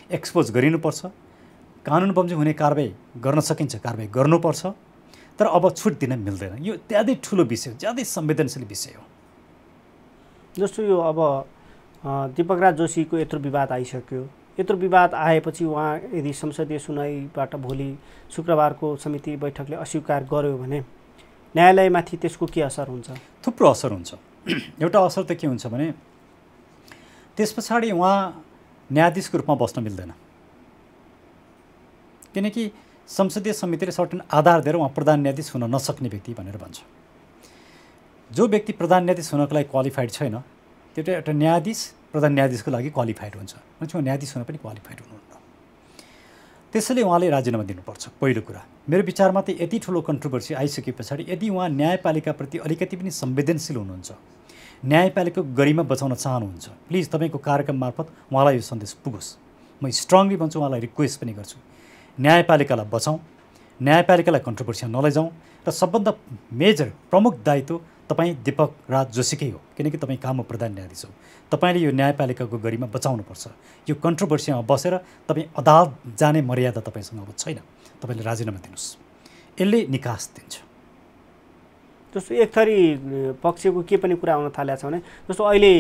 Speaker 2: एक्सपोज गरिनुपर्छ, कानुन बमोजिम हुने कारबाही गर्न सकिन्छ कारबाही गर्नुपर्छ, तर अब छुट दिन मिल्दैन। यो ज्यादै ठुलो विषय हो, ज्यादै संवेदनशील विषय हो।
Speaker 1: जस्तो यो अब दीपकराज जोशीको यत्रो विवाद आइसक्यो, यत्रो विवाद आएपछि उहाँ यदि संसदीय सुनवाईबाट भोलि शुक्रबारको समिति बैठकले अस्वीकार गर्यो भने न्यायालयमाथि त्यसको के असर हुन्छ?
Speaker 2: थुप्रो असर हुन्छ। एउटा असर त के हुन्छ भने त्यस पछाडि उहाँ न्यायाधीशको रूपमा बस्न मिल्दैन, किनकि संसदीय समितिले सर्टेन आधार दिएर उहाँ प्रधान न्यायाधीश हुन नसक्ने व्यक्ति भनेर भन्छ। जो व्यक्ति प्रधान न्यायाधीश हुनको लागि क्वालिफाइड छैन, त्यो एउटा न्यायाधीश प्रधान न्यायाधीशको लागि क्वालिफाइड हुन्छ, उहाँ न्यायाधीश हुन पनि क्वालिफाइड हुनुहुन्न। त्यसैले उहाँले राजीनामा दिनुपर्छ। पहिलो कुरा मेरो विचारमा त यति ठुलो कन्ट्रोभर्सी आइसके पछाडि यदि उहाँ न्यायपालिकाप्रति अलिकति पनि संवेदनशील हुनुहुन्छ, न्यायपालिकाको गरिमा बचाउन चाहनुहुन्छ, प्लिज तपाईँको कार्यक्रम मार्फत उहाँलाई यो सन्देश पुगोस्। म स्ट्रङली भन्छु, उहाँलाई रिक्वेस्ट पनि गर्छु, न्यायपालिकालाई बचाउँ, न्यायपालिकालाई कन्ट्रोभर्सीमा नलैजाउँ र सबभन्दा मेजर प्रमुख दायित्व तपाईँ दीपक राज जोशीकै हो, किनकि तपाईँ काममा प्रधान न्यायाधीश हो। तपाईँले यो न्यायपालिकाको गरिमा बचाउनुपर्छ। यो कन्ट्रोभर्सीमा बसेर तपाईँ अदालत जाने मर्यादा तपाईँसँग अब छैन, तपाईँले राजीनामा दिनुहोस्, यसले निकास दिन्छ।
Speaker 1: जस्तो एक थरी पक्षको के पनि कुरा आउन थालेको छ भने जस्तो अहिले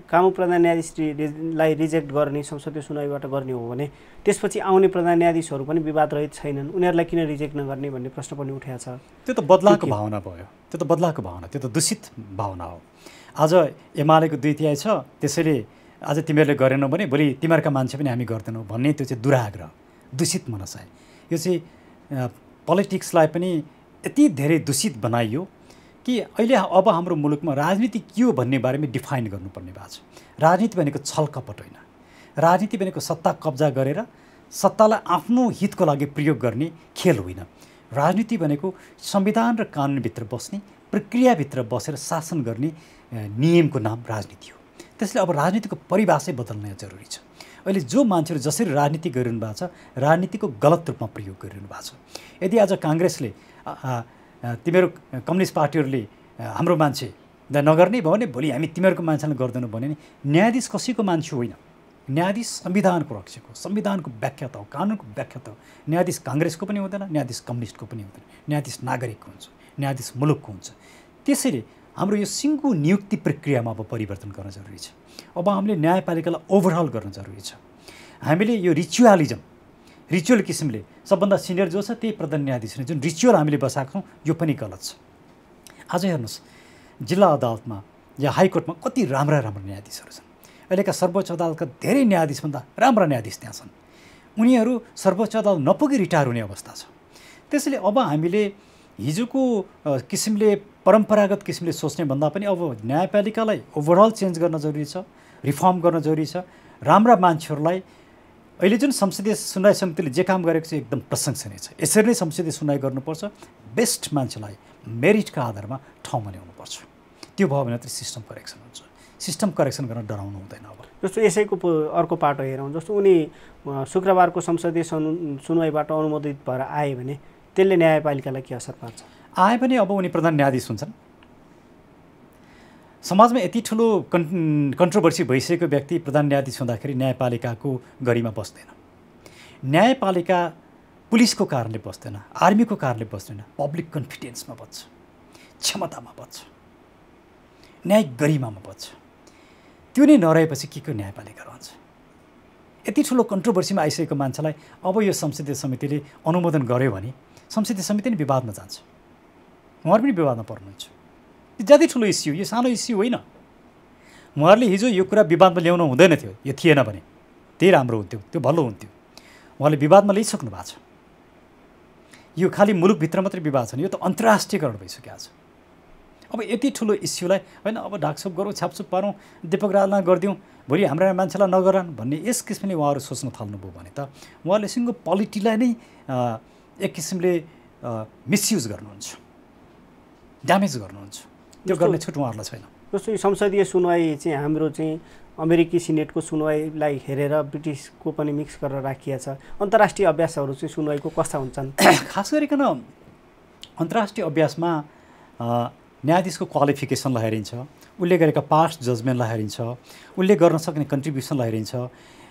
Speaker 1: कामु प्रधान न्यायाधीशलाई रिजेक्ट गर्ने संसदीय सुनवाईबाट गर्ने हो भने त्यसपछि आउने प्रधान न्यायाधीशहरू पनि विवाद रहित छैनन्, उनीहरूलाई किन रिजेक्ट नगर्ने भन्ने प्रश्न पनि उठेको छ।
Speaker 2: त्यो त बदलाको भावना भयो, त्यो त बदलाको भावना, त्यो त दूषित भावना हो। आज एमालेको 2/3 छ, त्यसैले आज तिमीहरूले गरेनौ भने भोलि तिमीहरूका मान्छे पनि हामी गर्दैनौँ भन्ने त्यो चाहिँ दुराग्रह, दूषित मनसाय। यो चाहिँ पोलिटिक्सलाई पनि यति धेरै दूषित बनाइयो कि अहिले अब हाम्रो मुलुकमा राजनीति के हो भन्ने बारेमा डिफाइन गर्नुपर्ने भएको छ। राजनीति भनेको छलकपट होइन, राजनीति भनेको सत्ता कब्जा गरेर सत्तालाई आफ्नो हितको लागि प्रयोग गर्ने खेल होइन। राजनीति भनेको संविधान र कानुनभित्र बस्ने, प्रक्रियाभित्र बसेर शासन गर्ने नियमको नाम राजनीति हो। त्यसले अब राजनीतिको परिभाषै बदल्न जरुरी छ। अहिले जो मान्छेहरू जसरी राजनीति गरिरहनु भएको छ, राजनीतिको गलत रूपमा प्रयोग गरिरहनु भएको छ। यदि आज काङ्ग्रेसले तिमीहरू कम्युनिस्ट पार्टीहरूले हाम्रो मान्छे नगर्ने भयो भने भोलि हामी तिमीहरूको मान्छेलाई गर्दैनौँ भने नि न्यायाधीश कसैको मान्छे होइन, न्यायाधीश संविधानको रक्षक हो, संविधानको व्याख्याता हो, कानुनको व्याख्याता हो। न्यायाधीश काङ्ग्रेसको पनि हुँदैन, न्यायाधीश कम्युनिस्टको पनि हुँदैन, न्यायाधीश नागरिकको हुन्छ, न्यायाधीश मुलुकको हुन्छ। त्यसैले हाम्रो यो सिङ्गो नियुक्ति प्रक्रियामा अब परिवर्तन गर्न जरुरी छ। अब हामीले न्यायपालिकालाई ओभरअल गर्न जरुरी छ। हामीले यो रिचुअल किसिमले सबभन्दा सिनियर जो छ त्यही प्रधान न्यायाधीश, जुन रिचुअल हामीले बसाएको छौँ यो पनि गलत छ। आज हेर्नुहोस्, जिल्ला अदालतमा या हाइकोर्टमा कति राम्रा न्यायाधीशहरू छन्। अहिलेका सर्वोच्च अदालतका धेरै न्यायाधीशभन्दा राम्रा न्यायाधीश त्यहाँ छन्। उनीहरू सर्वोच्च अदालत नपुगी रिटायर हुने अवस्था छ। त्यसैले अब हामीले हिजोको किसिमले परम्परागत किसिमले सोच्ने भन्दा पनि अब न्यायपालिकालाई ओभरअल चेन्ज गर्न जरुरी छ, रिफर्म गर्न जरुरी छ। राम्रा मान्छेहरूलाई अहिले जुन संसदीय सुनवाई समितिले जे काम गरेको छ एकदम प्रशंसनीय छ। यसरी नै संसदीय सुनवाई गर्नुपर्छ, बेस्ट मान्छेलाई मेरिटका आधारमा ठाउँमा ल्याउनुपर्छ। त्यो भयो भने त सिस्टम करेक्सन हुन्छ। सिस्टम करेक्सन गर्न डराउनु हुँदैन अब।
Speaker 1: जस्तो यसैको अर्को पाटो हेरौँ, जस्तो उनी शुक्रबारको संसदीय सुनवाईबाट अनुमोदित भएर आए भने त्यसले न्यायपालिकालाई के असर पार्छ?
Speaker 2: आए पनि अब उनी प्रधान न्यायाधीश हुन्छन्। समाजमा यति ठुलो कन्ट्रोभर्सी भइसकेको व्यक्ति प्रधान न्यायाधीश हुँदाखेरि न्यायपालिकाको गरिमा बस्दैन। न्यायपालिका पुलिसको कारणले बस्दैन, आर्मीको कारणले बस्दैन, पब्लिक कन्फिडेन्समा बस्छ, क्षमतामा बस्छ, न्यायिक गरिमामा बस्छ। त्यो नै नरहेपछि के न्यायपालिका रहन्छ? यति ठुलो कन्ट्रोभर्सीमा आइसकेको मान्छेलाई अब यो संसदीय समितिले अनुमोदन गर्यो भने संसदीय समिति नै विवादमा जान्छ, उहाँहरू पनि विवादमा पर्नुहुन्छ। यो ज्यादै ठुलो इस्यु, यो सानो इस्यु होइन। उहाँहरूले हिजो यो कुरा विवादमा ल्याउनु हुँदैन थियो, यो थिएन भने त्यही राम्रो हुन्थ्यो, त्यो भलो हुन्थ्यो। उहाँले विवादमा ल्याइसक्नु भएको छ। यो खालि मुलुकभित्र मात्रै विवाद छैन, यो त अन्तर्राष्ट्रियकरण भइसकेको छ। अब यति ठुलो इस्युलाई होइन अब ढाकछोप गरौँ, छापछुप पारौँ, दीपक राजलाई गरिदिउँ, भोलि हाम्रा मान्छेलाई नगरान् भन्ने यस किसिमले उहाँहरू सोच्न थाल्नुभयो भने त उहाँले सिङ्गो पोलिटीलाई नै एक किसिमले मिसयुज गर्नुहुन्छ, ड्यामेज गर्नुहुन्छ। त्यो गर्ने छुट उहाँहरूलाई छैन।
Speaker 1: जस्तो यो संसदीय सुनवाई चाहिँ हाम्रो चाहिँ अमेरिकी सिनेटको सुनवाईलाई हेरेर ब्रिटिसको पनि मिक्स गरेर राखिएको छ। अन्तर्राष्ट्रिय अभ्यासहरू चाहिँ सुनवाईको कस्ता हुन्छन्?
Speaker 2: खास गरिकन अन्तर्राष्ट्रिय अभ्यासमा न्यायाधीशको क्वालिफिकेसनलाई हेरिन्छ, उसले गरेका पास्ट जजमेन्टलाई हेरिन्छ, उसले गर्न सक्ने कन्ट्रिब्युसनलाई हेरिन्छ,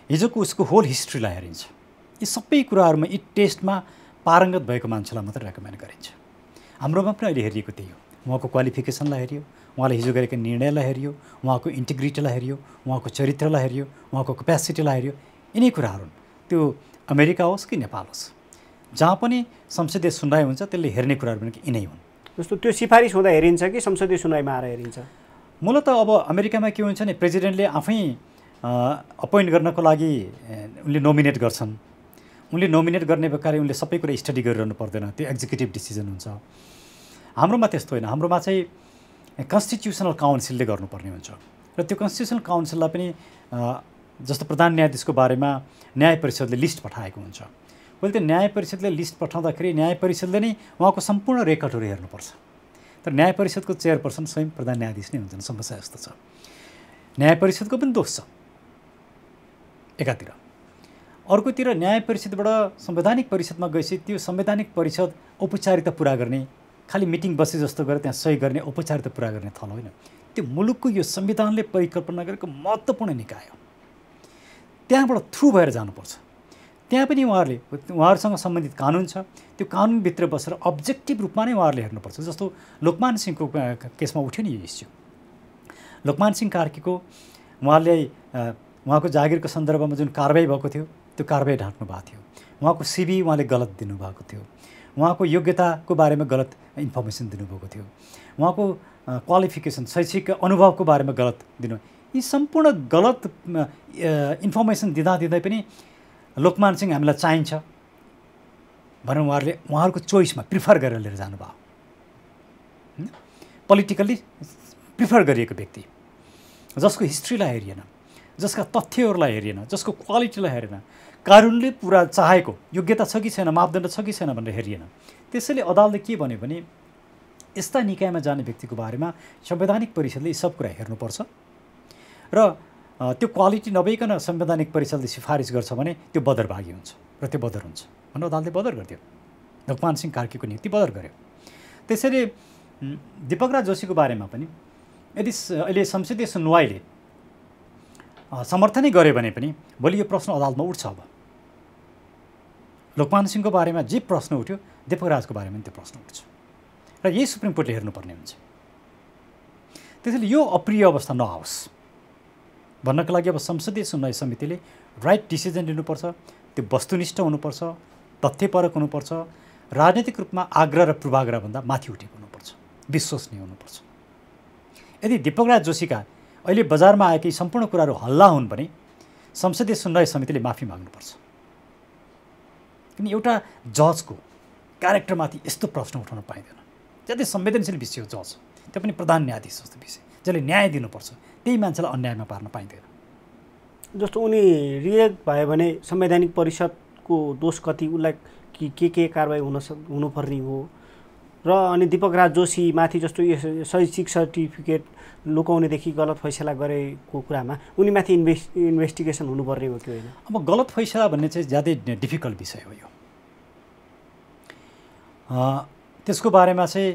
Speaker 2: हिजोको उसको होल हिस्ट्रीलाई हेरिन्छ। यी सबै कुराहरूमा यी टेस्टमा पारङ्गत भएको मान्छेलाई मात्रै रेकमेन्ड गरिन्छ। हाम्रोमा पनि अहिले हेरिएको त्यही हो। उहाँको क्वालिफिकेसनलाई हेरियो, उहाँले हिजो गरेको निर्णयलाई हेरियो, उहाँको इन्टिग्रिटीलाई हेरियो, उहाँको चरित्रलाई हेरियो, उहाँको क्यापेसिटीलाई हेरियो। यिनै कुराहरू त्यो अमेरिका होस् कि नेपाल होस्, जहाँ पनि संसदीय सुनवाई हुन्छ त्यसले हेर्ने कुराहरू पनि यिनै हुन्।
Speaker 1: जस्तो त्यो सिफारिस हुँदा हेरिन्छ कि संसदीय सुनवाईमा आएर हेरिन्छ?
Speaker 2: मूलत अब अमेरिकामा के हुन्छ भने प्रेसिडेन्टले आफै अपोइन्ट गर्नको लागि उनले नोमिनेट गर्छन्। उनले नोमिनेट गर्ने प्रकारले उनले सबै कुरा स्टडी गरिरहनु पर्दैन, त्यो एक्जिक्युटिभ डिसिजन हुन्छ। हाम्रोमा त्यस्तो होइन। हाम्रोमा चाहिँ कन्स्टिट्युसनल काउन्सिलले गर्नुपर्ने हुन्छ र त्यो कन्स्टिट्युसनल काउन्सिललाई पनि जस्तो प्रधान न्यायाधीशको बारेमा न्याय परिषदले लिस्ट पठाएको हुन्छ। पहिले त्यो न्याय परिषदले लिस्ट पठाउँदाखेरि न्याय परिषदले नै उहाँको सम्पूर्ण रेकर्डहरू हेर्नुपर्छ। तर न्याय परिषदको चेयरपर्सन स्वयं प्रधान न्यायाधीश नै हुन्छन्। समस्या यस्तो छ। न्याय परिषदको पनि दोष छ एकातिर, अर्कोतिर न्याय परिषदबाट संवैधानिक परिषदमा गएपछि त्यो संवैधानिक परिषद औपचारिकता पुरा गर्ने, खालि मिटिङ बसे जस्तो गरेर त्यहाँ सही गर्ने, औपचारिकता पुरा गर्ने थलो होइन। त्यो मुलुकको यो संविधानले परिकल्पना गरेको महत्त्वपूर्ण निकाय हो। त्यहाँबाट थ्रु भएर जानुपर्छ। त्यहाँ पनि उहाँहरूसँग सम्बन्धित कानुन छ, त्यो कानुनभित्र बसेर अब्जेक्टिभ रूपमा नै उहाँहरूले हेर्नुपर्छ। जस्तो लोकमान सिंहको केसमा उठ्यो नि यो इस्यु। लोकमान सिंह कार्कीको उहाँले उहाँको जागिरको सन्दर्भमा जुन कारबाही भएको थियो त्यो कारबाही ढाँट्नु भएको थियो। उहाँको सिभी उहाँले गलत दिनुभएको थियो, उहाँको योग्यताको बारेमा गलत इन्फर्मेसन दिनुभएको थियो, उहाँको क्वालिफिकेसन शैक्षिक अनुभवको बारेमा गलत दिनु। यी सम्पूर्ण गलत इन्फर्मेसन दिँदै पनि लोकमान सिंह हामीलाई चाहिन्छ भनेर उहाँहरूको चोइसमा प्रिफर गरेर लिएर जानुभयो। पोलिटिकल्ली प्रिफर गरिएको व्यक्ति जसको हिस्ट्रीलाई हेरिएन, जसका तथ्यहरूलाई हेरिएन, जसको क्वालिटीलाई हेरेन, कानुनले पुरा चाहेको योग्यता छ कि छैन, मापदण्ड छ कि छैन भनेर हेरिएन। त्यसैले अदालतले के भन्यो भने यस्ता निकायमा जाने व्यक्तिको बारेमा संवैधानिक परिषदले यी सब कुरा हेर्नुपर्छ र त्यो क्वालिटी नभइकन संवैधानिक परिषदले सिफारिस गर्छ भने त्यो बदरभागी हुन्छ र त्यो बदर हुन्छ भनेर अदालतले बदर गरिदियो। लोकमान सिंह कार्कीको नियुक्ति बदर गर्यो। त्यसैले दीपकराज जोशीको बारेमा पनि यदि अहिले संसदीय सुनवाईले समर्थनै गर्यो भने पनि भोलि यो प्रश्न अदालतमा उठ्छ। अब लोकमान सिंहको बारेमा जे प्रश्न उठ्यो दीपकराजको बारेमा पनि त्यो प्रश्न उठ्छ र यही सुप्रिम कोर्टले हेर्नुपर्ने हुन्छ। त्यसैले यो अप्रिय अवस्था नआओस् भन्नको लागि अब संसदीय सुनवाई समितिले राइट डिसिजन लिनुपर्छ। त्यो वस्तुनिष्ठ हुनुपर्छ, तथ्यपरक हुनुपर्छ, राजनीतिक रूपमा आग्रह र पूर्वाग्रहभन्दा माथि उठेको हुनुपर्छ, विश्वसनीय हुनुपर्छ। यदि दीपकराज जोशीका अहिले बजारमा आएकै सम्पूर्ण कुराहरू हल्ला हुन् भने संसदीय सुनवाई समितिले माफी माग्नुपर्छ। किन एउटा जजको क्यारेक्टरमाथि यस्तो प्रश्न उठाउन पाइँदैन। जति संवेदनशील विषय हो जज, त्यो पनि प्रधान न्यायाधीश जस्तो विषय जसले न्याय दिनुपर्छ, त्यही मान्छेलाई अन्यायमा पार्न पाइँदैन।
Speaker 1: जस्तो उनी रिएक्ट भयो भने संवैधानिक परिषदको दोष कति, उसलाई के कारबाही हुनुपर्ने हो, र अनि दीपकराज जोशीमाथि जस्तो शैक्षिक सर्टिफिकेट लुकाउनेदेखि गलत फैसला गरेको कुरामा उनीमाथि इन्भेस्टिगेसन हुनुपर्ने हो कि होइन?
Speaker 2: अब गलत फैसला भन्ने चाहिँ ज्यादै डिफिकल्ट विषय हो यो। त्यसको बारेमा चाहिँ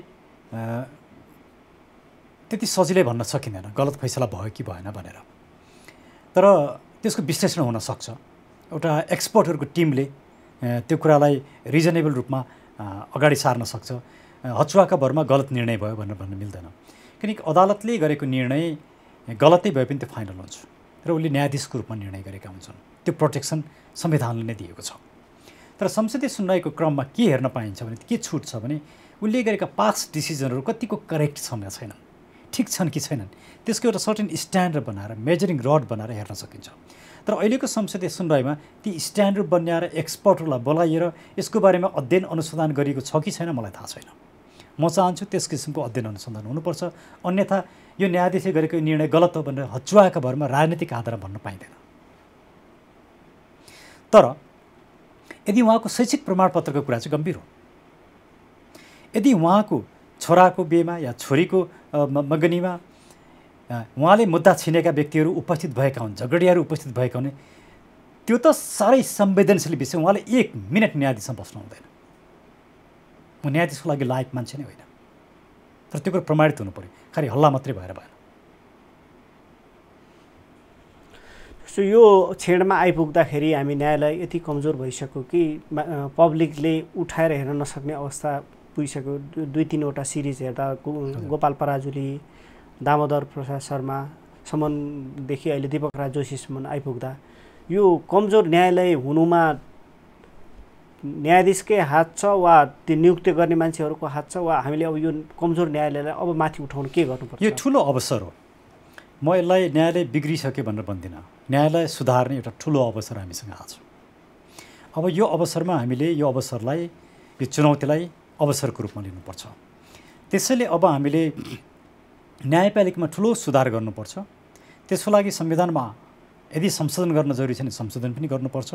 Speaker 2: त्यति सजिलै भन्न सकिँदैन गलत फैसला भयो कि भएन भनेर। तर त्यसको विश्लेषण हुन सक्छ। एउटा एक्सपर्टहरूको टिमले त्यो कुरालाई रिजनेबल रूपमा अगाडि सार्न सक्छ। हचुवाका भरमा गलत निर्णय भयो भनेर भन्न मिल्दैन, किनकि अदालतले गरेको निर्णय गलतै भए पनि त्यो फाइनल हुन्छ र उसले न्यायाधीशको रूपमा निर्णय गरेका हुन्छन्। त्यो प्रोटेक्सन संविधानले नै दिएको छ। तर संसदीय सुनवाईको क्रममा के हेर्न पाइन्छ भने के छुट छ भने उसले गरेका पास्ट डिसिजनहरू कतिको करेक्ट छन् या छैनन्, ठिक छन् कि छैनन्, त्यसको एउटा सर्टेन स्ट्यान्डर्ड बनाएर मेजरिङ रड बनाएर हेर्न सकिन्छ। तर अहिलेको संसदीय सुनवाईमा ती स्ट्यान्डर्ड बनाएर एक्सपर्टहरूलाई बोलाइएर यसको बारेमा अध्ययन अनुसन्धान गरिएको छ कि छैन मलाई थाहा छैन। म चाहन्छु त्यस किसिमको अध्ययन अनुसन्धान हुनुपर्छ, अन्यथा यो न्यायाधीशले गरेको निर्णय गलत हो भनेर हचुवाका भरमा राजनीतिक आधारमा भन्न पाइँदैन। तर यदि उहाँको शैक्षिक प्रमाणपत्रको कुरा चाहिँ गम्भीर हो, यदि उहाँको छोराको बिहेमा या छोरीको मगनीमा उहाँले मुद्दा छिनेका व्यक्तिहरू उपस्थित भएका हुन्, झगडियाहरू उपस्थित भएका हुन्, त्यो त साह्रै संवेदनशील विषय। उहाँले 1 मिनट न्यायाधीशमा बस्नु हुँदैन। म न्यायाधीशको लागि लायक मान्छे नै होइन, तर त्यो कुरो प्रमाणित हुनु पऱ्यो, खालि हल्ला मात्रै भएर भएन।
Speaker 1: सो यो छेडमा आइपुग्दाखेरि हामी न्यायालय यति कमजोर भइसक्यो कि पब्लिकले उठाएर हेर्न नसक्ने अवस्था पुगिसक्यो। 2-3वटा सिरिज हेर्दा गोपाल पराजुली, दामोदर प्रसाद शर्मासम्मदेखि अहिले दीपकराज जोशीसम्म आइपुग्दा यो कमजोर न्यायालय हुनुमा न्यायाधीशकै हात छ वा त्यो नियुक्ति गर्ने मान्छेहरूको हात छ, वा हामीले अब यो कमजोर न्यायालयलाई अब माथि उठाउनु के गर्नुपर्छ?
Speaker 2: यो ठुलो अवसर हो। म यसलाई न्यायालय बिग्रिसक्यो भनेर भन्दिनँ, न्यायालय सुधार्ने एउटा ठुलो अवसर हामीसँग आएको छ। अब यो अवसरमा हामीले यो अवसरलाई, यो चुनौतीलाई अवसरको रूपमा लिनुपर्छ। त्यसैले अब हामीले न्यायपालिकामा ठुलो सुधार गर्नुपर्छ। त्यसको लागि संविधानमा यदि संशोधन गर्न जरुरी छ भने संशोधन पनि गर्नुपर्छ।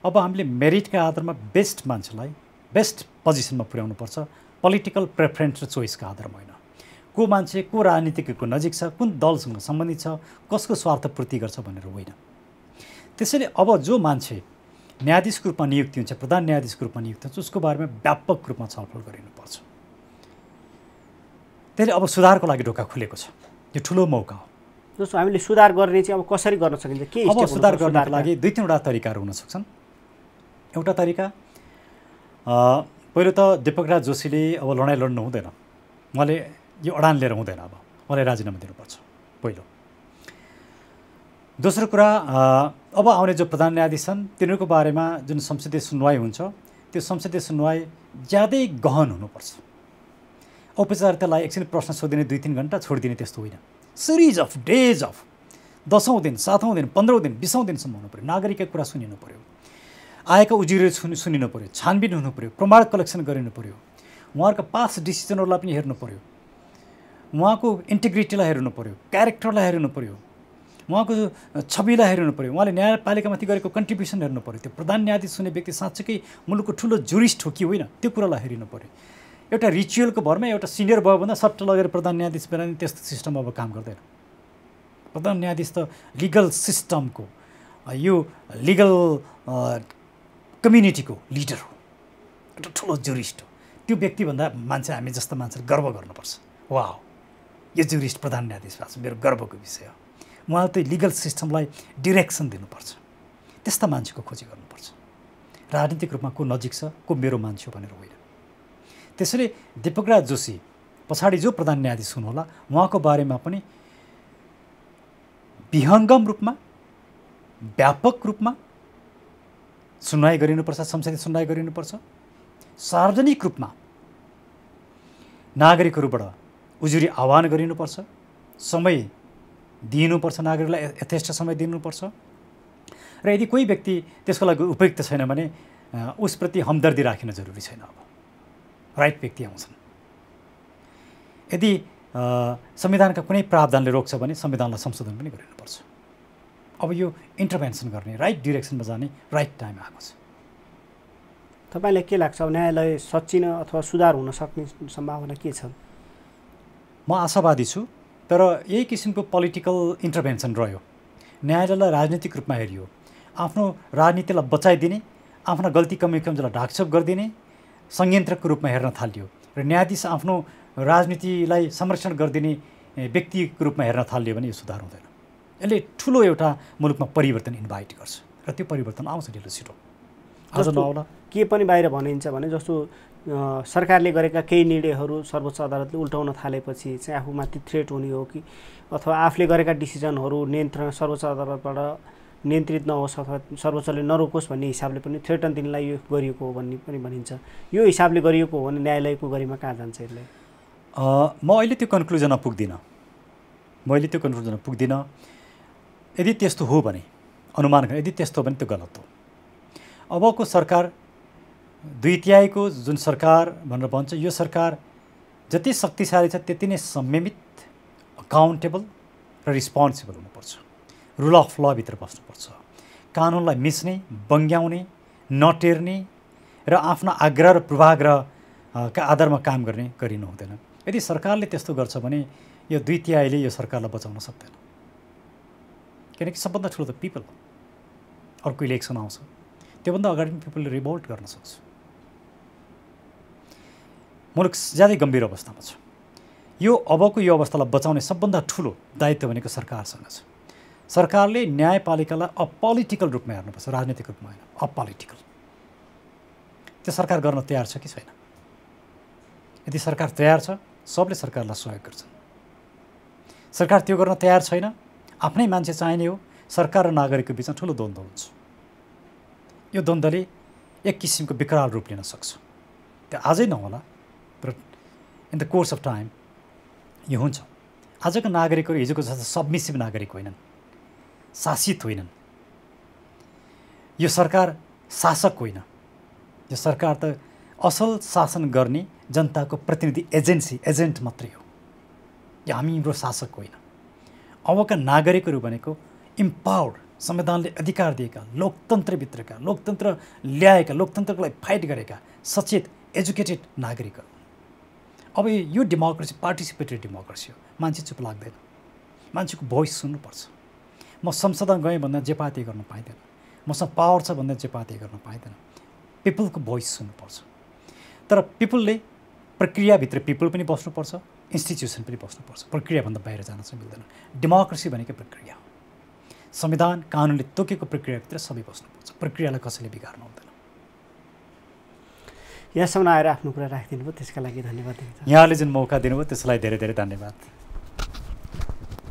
Speaker 2: अब हामीले मेरिटका आधारमा बेस्ट मान्छेलाई बेस्ट पोजिसनमा पुर्याउनुपर्छ, पोलिटिकल प्रेफरेन्स र चोइसका आधारमा होइन। को मान्छे को राजनीतिको नजिक छ, कुन दलसँग सम्बन्धित छ, कसको स्वार्थ पूर्ति गर्छ भनेर होइन। त्यसैले अब जो मान्छे न्यायाधीशको रूपमा नियुक्ति हुन्छ, प्रधान न्यायाधीशको रूपमा नियुक्ति हुन्छ, उसको बारेमा व्यापक रूपमा छलफल गरिनुपर्छ। त्यसले अब सुधारको लागि ढोका खुलेको छ। यो ठुलो मौका हो।
Speaker 1: जस्तो हामीले सुधार गर्ने चाहिँ अब कसरी गर्न सकिन्छ? के
Speaker 2: अब सुधार गर्नको लागि 2-3वटा तरिकाहरू हुन सक्छन्। एउटा तरिका, पहिलो त दीपकराज जोशीले अब लडाइँ लड्नु हुँदैन, उहाँले यो अडान लिएर हुँदैन, अब उहाँले राजीनामा दिनुपर्छ पहिलो। दोस्रो कुरा, अब आउने जो प्रधान न्यायाधीश छन् तिनीहरूको बारेमा जुन संसदीय सुनवाई हुन्छ त्यो संसदीय सुनवाई ज्यादै गहन हुनुपर्छ। औपचारिकतालाई एकछिन प्रश्न सोधिने 2-3 घन्टा छोडिदिने त्यस्तो होइन। सिरिज अफ डेज अफ 10औं दिन, 7औं दिन, 15औं दिन, 20औं दिनसम्म हुनु पऱ्यो। नागरिकको कुरा सुनिनु पऱ्यो, आएका उजुरीहरू सुनिनु पऱ्यो, छानबिन हुनु पऱ्यो, प्रमाण कलेक्सन गरिनु पऱ्यो, उहाँहरूको पास्ट डिसिजनहरूलाई पनि हेर्नु पऱ्यो, उहाँको इन्टिग्रिटीलाई हेर्नु पऱ्यो, क्यारेक्टरलाई हेर्नु पऱ्यो, उहाँको छविलाई हेर्नु पऱ्यो, उहाँले न्यायपालिकामाथि गरेको कन्ट्रिब्युसन हेर्नु पऱ्यो। त्यो प्रधान न्यायाधीश हुने व्यक्ति साँच्चैकै मुलुकको ठुलो जुरिस्ट हो कि होइन, त्यो कुरालाई हेरिनु पऱ्यो। एउटा रिचुअलको भरमा एउटा सिनियर भयो भन्दा सट्ट लगेर प्रधान न्यायाधीश बनाउने त्यस्तो सिस्टम अब काम गर्दैन। प्रधान न्यायाधीश त लिगल सिस्टमको, यो लिगल कम्युनिटीको लिडर हो, एउटा ठुलो जुरिस्ट हो। त्यो व्यक्तिभन्दा मान्छे, हामी जस्ता मान्छेले गर्व गर्नुपर्छ। वाह, यो जुरिस्ट प्रधान न्यायाधीश भएको छ, मेरो गर्वको विषय हो। उहाँले त लिगल सिस्टमलाई डिरेक्सन दिनुपर्छ, त्यस्ता मान्छेको खोजी गर्नुपर्छ। राजनीतिक रूपमा को नजिक छ, को मेरो मान्छे हो भनेर होइन। त्यसैले दीपकराज जोशी पछाडि जो प्रधान न्यायाधीश हुनुहोला उहाँको बारेमा पनि विहङ्गम रूपमा, व्यापक रूपमा सुनवाई गरिनुपर्छ, संसदीय सुनवाई गरिनुपर्छ। सार्वजनिक रूपमा नागरिकहरूबाट उजुरी आह्वान गरिनुपर्छ, समय दिनुपर्छ, नागरिकलाई यथेष्ट समय दिनुपर्छ। र यदि कोही व्यक्ति त्यसको लागि उपयुक्त छैन भने उसप्रति हमदर्दी राख्न जरुरी छैन। अब राइट व्यक्ति आउँछन्। यदि संविधानका कुनै प्रावधानले रोक्छ भने संविधानलाई संशोधन पनि गरिनुपर्छ। अब यो इन्टरभेन्सन गर्ने, राइट डिरेक्सनमा जाने राइट टाइम आएको छ।
Speaker 1: तपाईँलाई के लाग्छ न्यायालय सच्चिन अथवा सुधार हुन सक्ने सम्भावना के छ?
Speaker 2: म आशावादी छु, तर यही किसिमको पोलिटिकल इन्टरभेन्सन रह्यो। न्यायालयलाई राजनीतिक रूपमा हेरियो, आफ्नो राजनीतिलाई बचाइदिने, आफ्ना गल्ती कमजोरीलाई ढाकछोप गरिदिने संयन्त्रको रूपमा हेर्न थालियो र न्यायाधीश आफ्नो राजनीतिलाई संरक्षण गरिदिने व्यक्तिको रूपमा हेर्न थालियो भने यो सुधार हुँदैन। यसले ठुलो एउटा मुलुकमा परिवर्तन इन्भाइट गर्छ र त्यो परिवर्तन आउँछ ढिलो छिटो, आज नआउला।
Speaker 1: के पनि बाहिर भनिन्छ भने जस्तो सरकारले गरेका केही निर्णयहरू सर्वोच्च अदालतले उल्टाउन थालेपछि चाहिँ आफूमाथि थ्रेट हुने हो कि अथवा आफूले गरेका डिसिजनहरू नियन्त्रण सर्वोच्च अदालतबाट नियन्त्रित नहोस् अथवा सर्वोच्चले नरोकोस् भन्ने हिसाबले पनि थ्रेटन दिनलाई यो गरिएको हो भन्ने पनि भनिन्छ। यो हिसाबले गरिएको हो भने न्यायालयको गरिमा कहाँ जान्छ यसले?
Speaker 2: म अहिले त्यो कन्क्लुजनमा पुग्दिनँ। यदि त्यस्तो हो भने अनुमान गरेँ, यदि त्यस्तो हो भने त्यो गलत हो। अबको सरकार 2/3 जुन सरकार भनेर भन्छ, यो सरकार जति शक्तिशाली छ त्यति नै संयमित, अकाउन्टेबल र रिस्पोन्सिबल हुनुपर्छ। रुल अफ ल भित्र बस्नुपर्छ। कानुनलाई मिच्ने, बङ्ग्याउने, नटेर्ने र आफ्ना आग्रह र पूर्वाग्रहका आधारमा काम गरिनु हुँदैन। यदि सरकारले त्यस्तो गर्छ भने यो 2/3ले यो सरकारलाई बचाउन सक्दैन, किनकि सबभन्दा ठुलो त पिपल हो। अर्को इलेक्सन आउँछ, त्योभन्दा अगाडि पनि पिपलले रिभोल्ट गर्न सक्छ। मुलुक ज्यादै गम्भीर अवस्थामा छ। यो अबको यो अवस्थालाई बचाउने सबभन्दा ठुलो दायित्व भनेको सरकारसँग छ। सरकारले न्यायपालिकालाई अपोलिटिकल रूपमा हेर्नुपर्छ, राजनीतिक रूपमा होइन, अपोलिटिकल। त्यो सरकार गर्न तयार छ कि छैन? यदि सरकार तयार छ, सबले सरकारलाई सहयोग गर्छन्। सरकार त्यो गर्न तयार छैन, आफ्नै मान्छे चाहिने हो, सरकार र नागरिकको बिचमा ठुलो द्वन्द्व हुन्छ। यो द्वन्द्वले एक किसिमको विकराल रूप लिन सक्छ। त्यो आजै नहोला, but in the course of time यो हुन्छ। आजको नागरिकहरू हिजोको जस्तो सबमिसिभ नागरिक होइनन्, शासित होइनन्। यो सरकार शासक होइन, यो सरकार त असल शासन गर्ने जनताको प्रतिनिधि एजेन्ट मात्रै हो। यो हाम्रो शासक होइन। अबका नागरिकहरू भनेको इम्पावर्ड, संविधानले अधिकार दिएका, लोकतन्त्रभित्रका, लोकतन्त्र ल्याएका, लोकतन्त्रको लागि फाइट गरेका सचेत एजुकेटेड नागरिकहरू। अब यो डेमोक्रेसी पार्टिसिपेटरी डेमोक्रेसी हो। मान्छे चुप लाग्दैन, मान्छेको भोइस सुन्नुपर्छ। म संसदमा गएँ भन्दा जे पाते गर्न पाइँदैन, मसँग पावर छ भन्दा जे पाते गर्न पाइँदैन। पिपलको भोइस सुन्नुपर्छ। तर पिपलले प्रक्रियाभित्र पिपल पनि बस्नुपर्छ, इन्स्टिट्युसन पनि बस्नुपर्छ। प्रक्रियाभन्दा बाहिर जान चाहिँ मिल्दैन। डेमोक्रेसी भनेको प्रक्रिया हो। संविधान कानुनले तोकेको प्रक्रियाभित्र सबै बस्नुपर्छ। प्रक्रियालाई कसैले बिगार्नु हुँदैन।
Speaker 1: यहाँसम्म आएर आफ्नो कुरा राखिदिनु भयो, त्यसका लागि धन्यवाद।
Speaker 2: यहाँले जुन मौका दिनुभयो त्यसलाई धेरै धेरै धन्यवाद।